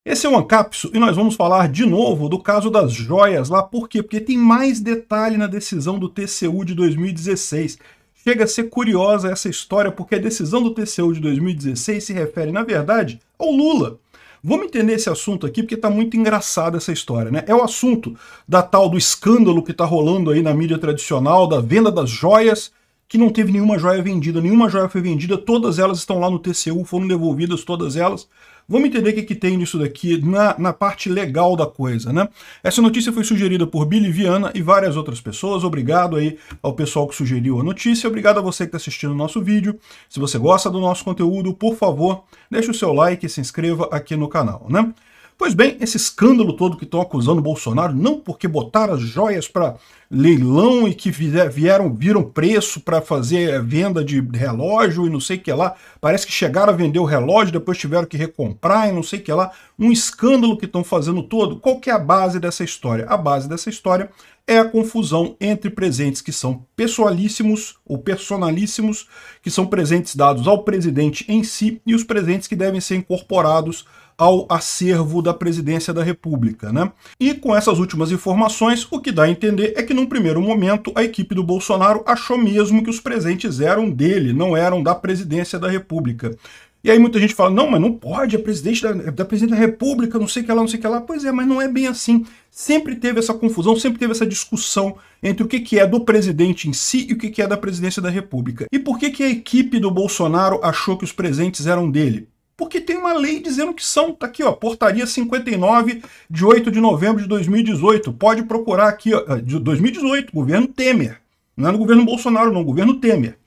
Esse é o Ancapso e nós vamos falar de novo do caso das joias lá. Por quê? Porque tem mais detalhe na decisão do TCU de 2016. Chega a ser curiosa essa história, porque a decisão do TCU de 2016 se refere, na verdade, ao Lula. Vamos entender esse assunto aqui, porque está muito engraçada essa história, né? É o assunto da tal do escândalo que está rolando aí na mídia tradicional, da venda das joias, que não teve nenhuma joia foi vendida, todas elas estão lá no TCU, foram devolvidas todas elas. Vamos entender o que tem nisso daqui na parte legal da coisa, né? Essa notícia foi sugerida por Billy Viana e várias outras pessoas. Obrigado aí ao pessoal que sugeriu a notícia. Obrigado a você que está assistindo o nosso vídeo. Se você gosta do nosso conteúdo, por favor, deixe o seu like e se inscreva aqui no canal, né? Pois bem, esse escândalo todo que estão acusando o Bolsonaro, não porque botaram as joias para leilão e que viram preço para fazer venda de relógio e não sei o que lá, parece que chegaram a vender o relógio, depois tiveram que recomprar e não sei o que lá, um escândalo que estão fazendo todo. Qual que é a base dessa história? A base dessa história é a confusão entre presentes que são pessoalíssimos ou personalíssimos, que são presentes dados ao presidente em si, e os presentes que devem ser incorporados ao acervo da presidência da República, né? E com essas últimas informações, o que dá a entender é que num primeiro momento a equipe do Bolsonaro achou mesmo que os presentes eram dele, não eram da presidência da República. E aí muita gente fala, não, mas não pode, é presidente da presidente da República, não sei o que lá, não sei o que lá. Pois é, mas não é bem assim. Sempre teve essa confusão, sempre teve essa discussão entre o que é do presidente em si e o que é da presidência da República. E por que a equipe do Bolsonaro achou que os presentes eram dele? Porque tem uma lei dizendo que são, tá aqui ó, portaria 59 de 8 de novembro de 2018, pode procurar aqui, ó, de 2018, governo Temer, não é no governo Bolsonaro não, governo Temer.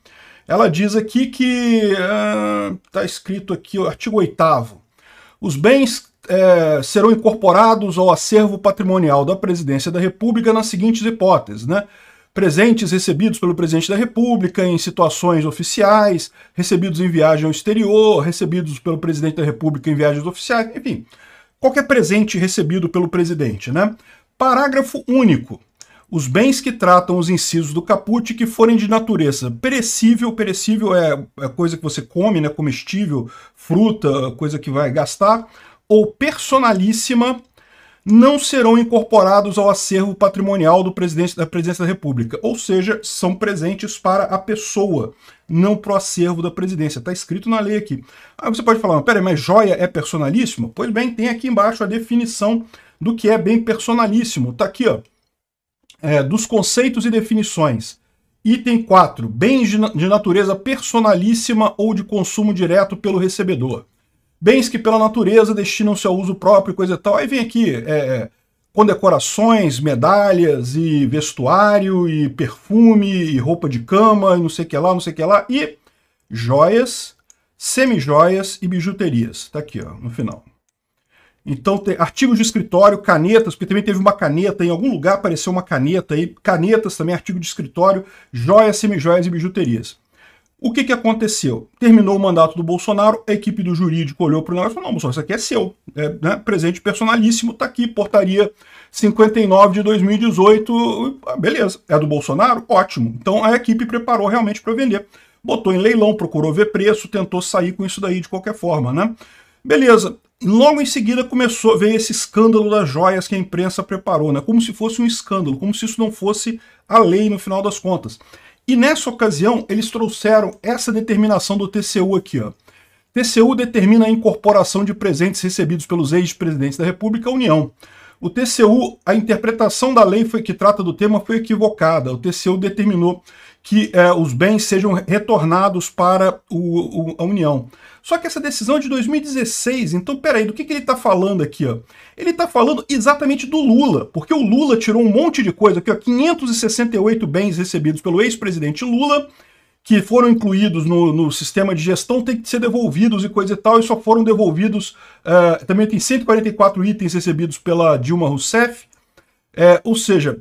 Ela diz aqui que, tá escrito aqui, o artigo 8º, os bens serão incorporados ao acervo patrimonial da presidência da República nas seguintes hipóteses, né? Presentes recebidos pelo presidente da República em situações oficiais, recebidos em viagem ao exterior, recebidos pelo presidente da República em viagens oficiais, enfim, qualquer presente recebido pelo presidente, né? Parágrafo único. Os bens que tratam os incisos do caput que forem de natureza perecível, perecível é coisa que você come, né? Comestível, fruta, coisa que vai gastar, ou personalíssima, não serão incorporados ao acervo patrimonial da presidência da República. Ou seja, são presentes para a pessoa, não para o acervo da presidência. Está escrito na lei aqui. Aí você pode falar, peraí, mas joia é personalíssimo? Pois bem, tem aqui embaixo a definição do que é bem personalíssimo. Está aqui, ó, dos conceitos e definições. Item 4, bens de natureza personalíssima ou de consumo direto pelo recebedor. Bens que pela natureza destinam-se ao uso próprio, coisa e tal. Aí vem aqui condecorações, medalhas, e vestuário, e perfume, e roupa de cama, e não sei o que lá, não sei o que lá. E joias, semijoias e bijuterias. Tá aqui, ó, no final. Então tem artigos de escritório, canetas, porque também teve uma caneta, em algum lugar apareceu uma caneta aí. Canetas também, artigo de escritório, joias, semijoias e bijuterias. O que aconteceu? Terminou o mandato do Bolsonaro, a equipe do jurídico olhou para o negócio e falou, não, Bolsonaro, isso aqui é seu, né? Presente personalíssimo, está aqui, portaria 59 de 2018, beleza, é do Bolsonaro? Ótimo. Então a equipe preparou realmente para vender. Botou em leilão, procurou ver preço, tentou sair com isso daí de qualquer forma, né? Beleza. Logo em seguida começou a ver esse escândalo das joias que a imprensa preparou, né? Como se fosse um escândalo, como se isso não fosse a lei no final das contas. E nessa ocasião, eles trouxeram essa determinação do TCU aqui, ó. TCU determina a incorporação de presentes recebidos pelos ex-presidentes da República à União. O TCU, a interpretação da lei que trata do tema foi equivocada. O TCU determinou que os bens sejam retornados para a União. Só que essa decisão é de 2016, então peraí, do que ele está falando aqui? Ó? Ele está falando exatamente do Lula, porque o Lula tirou um monte de coisa aqui, ó, 568 bens recebidos pelo ex-presidente Lula, que foram incluídos no sistema de gestão, tem que ser devolvidos e coisa e tal, e só foram devolvidos, também tem 144 itens recebidos pela Dilma Rousseff, ou seja,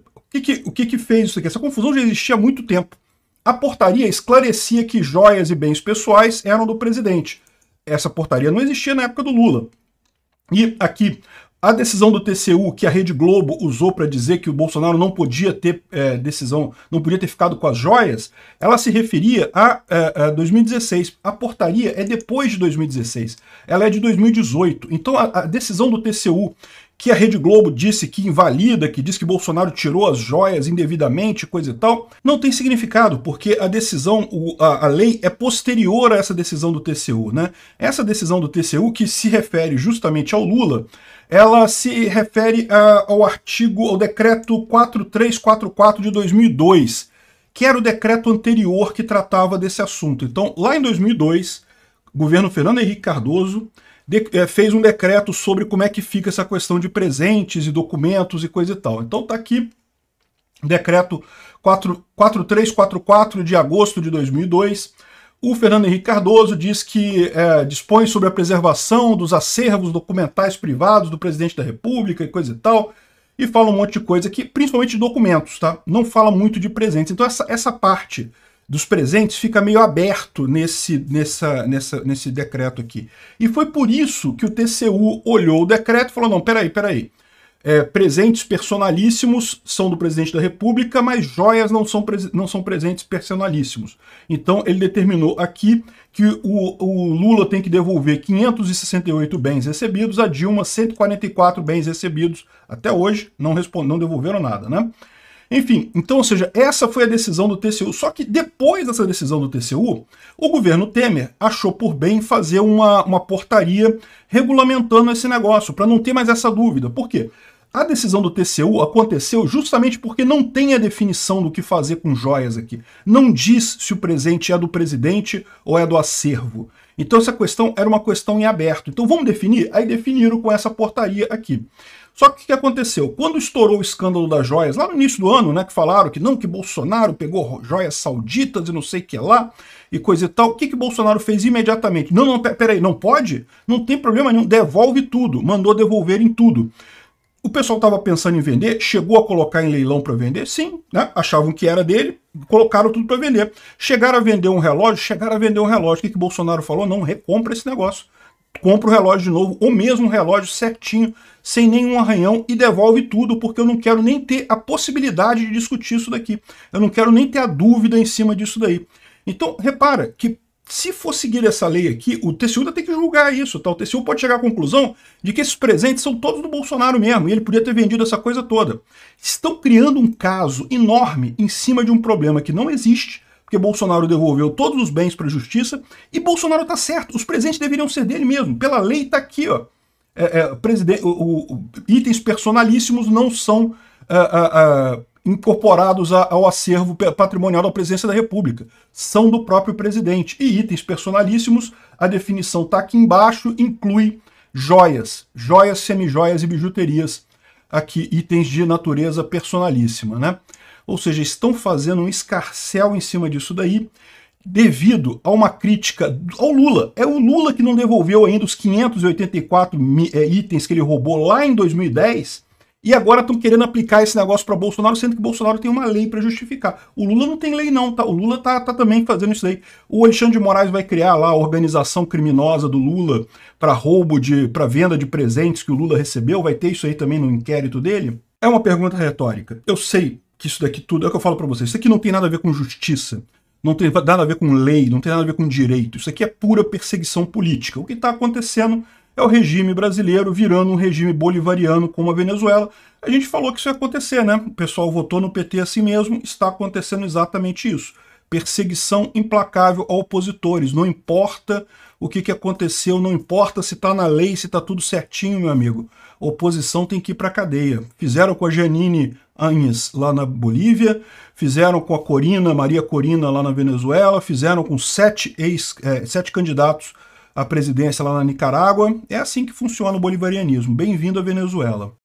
o que fez isso aqui? Essa confusão já existia há muito tempo. A portaria esclarecia que joias e bens pessoais eram do presidente. Essa portaria não existia na época do Lula. E aqui, A decisão do TCU que a Rede Globo usou para dizer que o Bolsonaro não podia ter decisão, não podia ter ficado com as joias, ela se referia a 2016. A portaria é depois de 2016. Ela é de 2018. Então a decisão do TCU que a Rede Globo disse que invalida, que diz que Bolsonaro tirou as joias indevidamente, coisa e tal, não tem significado, porque a decisão, a lei é posterior a essa decisão do TCU, né? Essa decisão do TCU, que se refere justamente ao Lula, ela se refere ao decreto 4344 de 2002, que era o decreto anterior que tratava desse assunto. Então, lá em 2002, o governo Fernando Henrique Cardoso fez um decreto sobre como é que fica essa questão de presentes e documentos e coisa e tal. Então tá aqui, decreto 4344 de agosto de 2002, o Fernando Henrique Cardoso diz que dispõe sobre a preservação dos acervos documentais privados do presidente da República e coisa e tal, e fala um monte de coisa aqui, principalmente de documentos, tá? Não fala muito de presentes. Então essa parte dos presentes fica meio aberto nesse decreto aqui. E foi por isso que o TCU olhou o decreto e falou, não, peraí, presentes personalíssimos são do presidente da República, mas joias não são presentes personalíssimos. Então ele determinou aqui que o Lula tem que devolver 568 bens recebidos, a Dilma 144 bens recebidos. Até hoje não devolveram nada, né? Enfim, então, ou seja, essa foi a decisão do TCU. Só que depois dessa decisão do TCU, o governo Temer achou por bem fazer uma portaria regulamentando esse negócio, para não ter mais essa dúvida. Por quê? A decisão do TCU aconteceu justamente porque não tem a definição do que fazer com joias aqui. Não diz se o presente é do presidente ou é do acervo. Então essa questão era uma questão em aberto. Então vamos definir? Aí definiram com essa portaria aqui. Só que o que aconteceu? Quando estourou o escândalo das joias, lá no início do ano, né, que falaram que não, que Bolsonaro pegou joias sauditas e não sei o que lá, e coisa e tal, o que Bolsonaro fez imediatamente? Não, peraí, não pode? Não tem problema nenhum, devolve tudo, mandou devolver em tudo. O pessoal estava pensando em vender, chegou a colocar em leilão para vender? Sim, né? Achavam que era dele, colocaram tudo para vender. Chegaram a vender um relógio? Chegaram a vender um relógio. O que Bolsonaro falou? Não, recompra esse negócio. Compra o relógio de novo, ou mesmo um relógio certinho, sem nenhum arranhão, e devolve tudo, porque eu não quero nem ter a possibilidade de discutir isso daqui. Eu não quero nem ter a dúvida em cima disso daí. Então, repara que se for seguir essa lei aqui, o TCU ainda tem que julgar isso, tá? O TCU pode chegar à conclusão de que esses presentes são todos do Bolsonaro mesmo, e ele podia ter vendido essa coisa toda. Estão criando um caso enorme em cima de um problema que não existe, porque Bolsonaro devolveu todos os bens para a justiça, e Bolsonaro tá certo, os presentes deveriam ser dele mesmo. Pela lei tá aqui, ó. Itens personalíssimos não são incorporados ao acervo patrimonial da Presidência da República. São do próprio presidente. E itens personalíssimos, a definição está aqui embaixo, inclui joias, semijoias e bijuterias. Aqui, itens de natureza personalíssima, né? Ou seja, estão fazendo um escarcéu em cima disso daí, devido a uma crítica ao Lula. É o Lula que não devolveu ainda os 584 itens que ele roubou lá em 2010, e agora estão querendo aplicar esse negócio para Bolsonaro, sendo que Bolsonaro tem uma lei para justificar. O Lula não tem lei não, tá? O Lula tá também fazendo isso aí. O Alexandre de Moraes vai criar lá a organização criminosa do Lula para para venda de presentes que o Lula recebeu, vai ter isso aí também no inquérito dele? É uma pergunta retórica. Eu sei que isso daqui tudo, é o que eu falo para vocês, isso aqui não tem nada a ver com justiça, não tem nada a ver com lei, não tem nada a ver com direito, isso aqui é pura perseguição política. O que está acontecendo é o regime brasileiro virando um regime bolivariano como a Venezuela. A gente falou que isso ia acontecer, né? O pessoal votou no PT assim mesmo, está acontecendo exatamente isso. Perseguição implacável a opositores, não importa o que aconteceu, não importa se está na lei, se está tudo certinho, meu amigo. A oposição tem que ir para a cadeia. Fizeram com a Jeanine Áñez lá na Bolívia, fizeram com a Maria Corina lá na Venezuela, fizeram com 7 candidatos à presidência lá na Nicarágua. É assim que funciona o bolivarianismo. Bem-vindo à Venezuela.